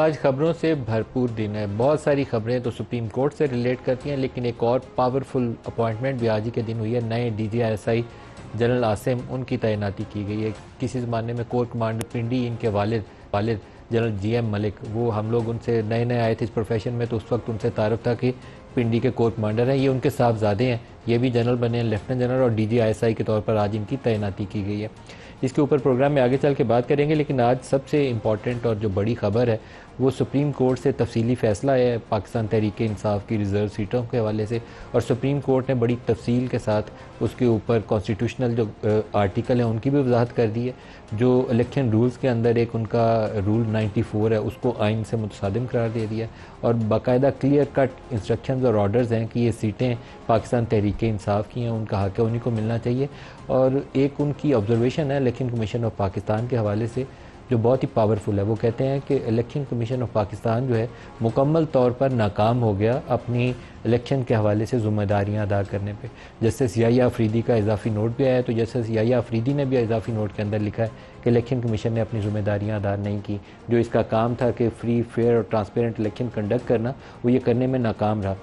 आज खबरों से भरपूर दिन है। बहुत सारी खबरें तो सुप्रीम कोर्ट से रिलेट करती हैं, लेकिन एक और पावरफुल अपॉइंटमेंट भी आज ही के दिन हुई है। नए DGISI जनरल आसिम उनकी तैनाती की गई है। किसी ज़माने में कोर कमांडर पिंडी इनके वालिद जनरल GM मलिक, वो हम लोग उनसे नए नए आए थे इस प्रोफेशन में, तो उस वक्त उनसे तारुफ था कि पिंडी के कोर कमांडर हैं। ये उनके साहबजादे हैं, ये भी जनरल बने हैं, लेफ्टिनेंट जनरल, और DGISI के तौर पर आज इनकी तैनाती की गई है। इसके ऊपर प्रोग्राम में आगे चल के बात करेंगे, लेकिन आज सबसे इम्पॉर्टेंट और जो बड़ी खबर है वो सुप्रीम कोर्ट से तफसीली फ़ैसला है पाकिस्तान तहरीक इंसाफ की रिज़र्व सीटों के हवाले से। और सुप्रीम कोर्ट ने बड़ी तफसील के साथ उसके ऊपर कॉन्स्टिट्यूशनल जो आर्टिकल हैं उनकी भी वजाहत कर दी है। जो इलेक्शन रूल्स के अंदर एक उनका रूल 94 है, उसको आइन से मुतसादिम करार दे दिया। और बाकायदा क्लियर कट इंस्ट्रक्शंस और ऑर्डर्स हैं कि ये सीटें पाकिस्तान तहरीक इंसाफ की हैं, उनका हक है, उन्हीं को मिलना चाहिए। और एक उनकी ऑब्जर्वेशन है इलेक्शन कमीशन ऑफ पाकिस्तान के हवाले से जो बहुत ही पावरफुल है। वो कहते हैं कि इलेक्शन कमीशन ऑफ पाकिस्तान जो है मुकम्मल तौर पर नाकाम हो गया अपनी इलेक्शन के हवाले से ज़िम्मेदारियाँ अदा करने पे। जस्टिस याहिया अफरीदी का इजाफी नोट भी आया है, तो जस्टिस याहिया अफरीदी ने भी इजाफी नोट के अंदर लिखा है कि इलेक्शन कमीशन ने अपनी ज़िम्मेदारियाँ अदा नहीं की। जो इसका काम था कि फ्री, फेयर और ट्रांसपेरेंट इलेक्शन कंडक्ट करना, वो ये करने में नाकाम रहा।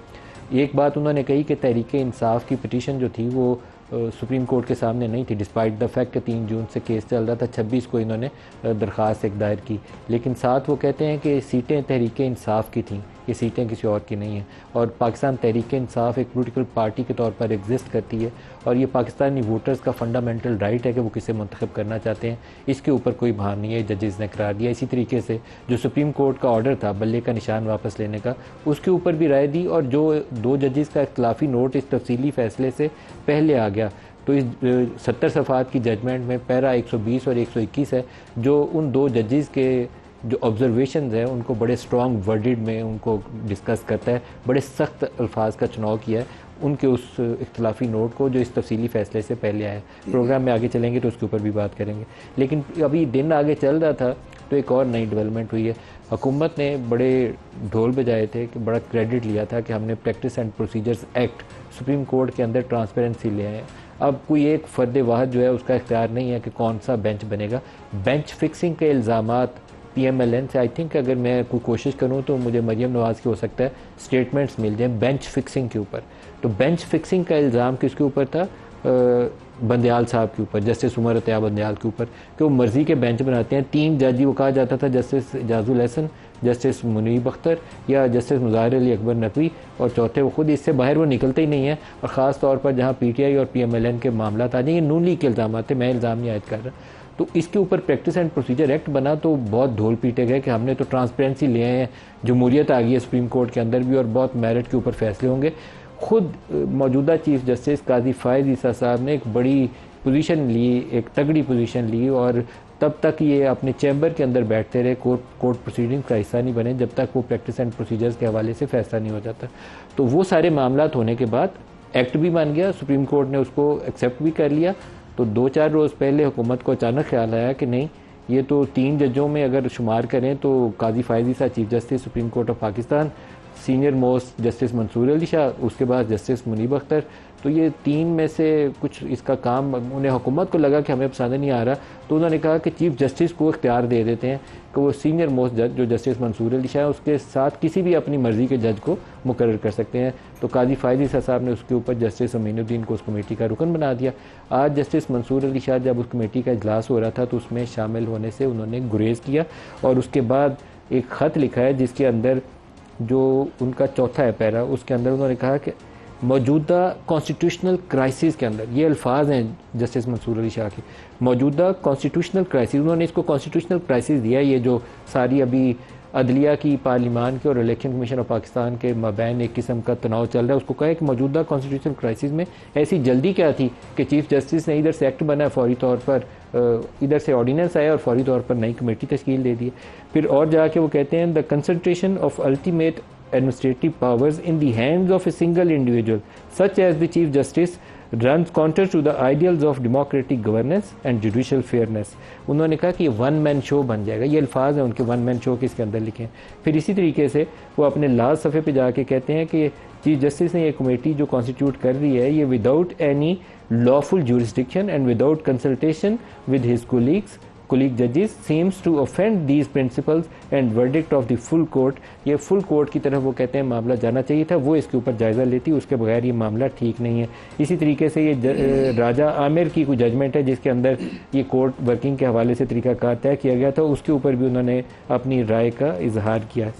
एक बात उन्होंने कही कि तहरीक इंसाफ की पिटीशन जो थी वो सुप्रीम कोर्ट के सामने नहीं थी, डिस्पाइट द फैक्ट कि 3 जून से केस चल रहा था। 26 को इन्होंने दरख्वास्त एक दायर की, लेकिन साथ वो कहते हैं कि सीटें तहरीक इंसाफ की थीं, ये सीटें किसी और की नहीं हैं। और पाकिस्तान तहरीक इंसाफ एक पोलिटिकल पार्टी के तौर पर एग्जिस्ट करती है, और ये पाकिस्तानी वोटर्स का फंडामेंटल राइट है कि वो किसे मुंतखब करना चाहते हैं। इसके ऊपर कोई बहाना नहीं है, जजेस ने करार दिया। इसी तरीके से जो सुप्रीम कोर्ट का ऑर्डर था बल्ले का निशान वापस लेने का, उसके ऊपर भी राय दी। और जो 2 जजेस का इख्तलाफी नोट इस तफसीली फ़ैसले से पहले आ गया, तो इस 70 सफ़ात की जजमेंट में पैरा 120 और 121 है, जो उन 2 जजेस के जो ऑब्जर्वेशन है उनको बड़े स्ट्रॉन्ग वर्डिड में उनको डिस्कस करता है, बड़े सख्त अल्फाज का चुनाव किया है उनके उस इख्तलाफी नोट को जो इस तफसीली फ़ैसले से पहले आया है। प्रोग्राम में आगे चलेंगे तो उसके ऊपर भी बात करेंगे, लेकिन अभी दिन आगे चल रहा था तो एक और नई डेवलपमेंट हुई है। हुकूमत ने बड़े ढोल बजाए थे कि बड़ा क्रेडिट लिया था कि हमने practice and procedures act supreme court के अंदर ट्रांसपेरेंसी ले आए। अब कोई एक फ़र्द वाहद जो है उसका इख्तियार नहीं है कि कौन सा बेंच बनेगा। बेंच फिक्सिंग के इल्ज़ामात PMLN से, आई थिंक अगर मैं कोई कोशिश करूं तो मुझे मरियम नवाज़ की हो सकता है स्टेटमेंट्स मिल जाए बेंच फिक्सिंग के ऊपर। तो बेंच फिक्सिंग का इल्ज़ाम किसके ऊपर था? बंदयाल साहब के ऊपर, जस्टिस उमर अतिया बंदयाल के ऊपर, कि वो मर्ज़ी के बेंच बनाते हैं। 3 जज वो कहा जाता था, जस्टिस एजाजुल हसन, जस्टिस मुनीब अख्तर या जस्टिस मुज़ाहिर अली अकबर नकवी, और चौथे वो खुद। इससे बाहर वो निकलते ही नहीं है। और ख़ास तौर पर जहाँ PTI और PMLN के मामला आ जाएंगे, नून लीग के इल्ज़ाम थे, मैं इल्ज़ाम नहीं आयद कर रहा, तो इसके ऊपर प्रैक्टिस एंड प्रोसीजर एक्ट बना तो बहुत ढोल पीटे गए कि हमने तो ट्रांसपेरेंसी ले आए हैं, जमहूरियत आ गई है सुप्रीम कोर्ट के अंदर भी, और बहुत मेरिट के ऊपर फैसले होंगे। खुद मौजूदा चीफ जस्टिस काजी फायद ईसा साहब ने एक बड़ी पोजीशन ली, एक तगड़ी पोजीशन ली, और तब तक ये अपने चैम्बर के अंदर बैठते रहे, कोर्ट प्रोसीडिंग का हिस्सा नहीं बने जब तक वो प्रैक्टिस एंड प्रोसीजर्स के हवाले से फैसला नहीं हो जाता। तो वो सारे मामला होने के बाद एक्ट भी बन गया, सुप्रीम कोर्ट ने उसको एक्सेप्ट भी कर लिया। तो 2-4 रोज़ पहले हुकूमत को अचानक ख्याल आया कि नहीं, ये तो 3 जजों में अगर शुमार करें तो Qazi Faez Isa chief justice supreme court of Pakistan, senior most justice Mansoor Ali Shah, उसके बाद जस्टिस मुनीब अख्तर, तो ये 3 में से कुछ इसका काम उन्हें हुकूमत को लगा कि हमें पसंद नहीं आ रहा, तो उन्होंने कहा कि चीफ जस्टिस को इख्तियार दे देते हैं कि वो सीनियर मोस्ट जज जो जस्टिस मंसूर अली शाह है उसके साथ किसी भी अपनी मर्ज़ी के जज को मुकर्रर कर सकते हैं। तो काजी फायद ईसा साहब ने उसके ऊपर जस्टिस अमीनुद्दीन को उस कमेटी का रुकन बना दिया। आज जस्टिस मंसूर अली शाह जब उस कमेटी का इजलास हो रहा था तो उसमें शामिल होने से उन्होंने गुरेज किया, और उसके बाद एक ख़त लिखा है जिसके अंदर जो उनका चौथा है पैरा, उसके अंदर उन्होंने कहा कि मौजूदा कॉन्स्टिट्यूशनल क्राइसिस के अंदर, ये अल्फाज हैं जस्टिस मंसूर अली शाह के, मौजूदा कॉन्स्टिट्यूशनल क्राइसिस, उन्होंने इसको कॉन्स्टिट्यूशनल क्राइसिस दिया। ये जो सारी अभी अदलिया की, पार्लिमान के और इलेक्शन कमीशन ऑफ पाकिस्तान के मबैन एक किस्म का तनाव चल रहा है, उसको कहा कि मौजूदा कॉन्स्टिट्यूशनल क्राइसिस में ऐसी जल्दी क्या थी कि चीफ जस्टिस ने इधर से एक्ट बना, फौरी तौर पर इधर से ऑर्डिनेंस आया और फौरी तौर पर नई कमेटी तश्कील दे दी। फिर और जाके वो कहते हैं the concentration of ultimate administrative powers in the hands of a single individual such as the chief justice runs counter to the ideals of democratic governance and judicial fairness। उन्होंने कहा कि ये 1 मैन शो बन जाएगा, ये अल्फाज हैं उनके 1 मैन शो के इसके अंदर लिखे हैं। फिर इसी तरीके से वो अपने लास्ट सफ़े पे जाके कहते हैं कि चीफ जस्टिस ने ये कमेटी जो कॉन्स्टिट्यूट कर रही है ये without any lawful jurisdiction and without consultation with his colleagues colleague judges seems to offend these principles and verdict of the full court। ये फुल कोर्ट की तरफ वो कहते हैं मामला जाना चाहिए था, वो इसके ऊपर जायज़ा लेती, उसके बगैर ये मामला ठीक नहीं है। इसी तरीके से ये राजा आमिर की कोई जजमेंट है जिसके अंदर ये कोर्ट वर्किंग के हवाले से तरीकाकार तय किया गया था, उसके ऊपर भी उन्होंने अपनी राय का इजहार किया।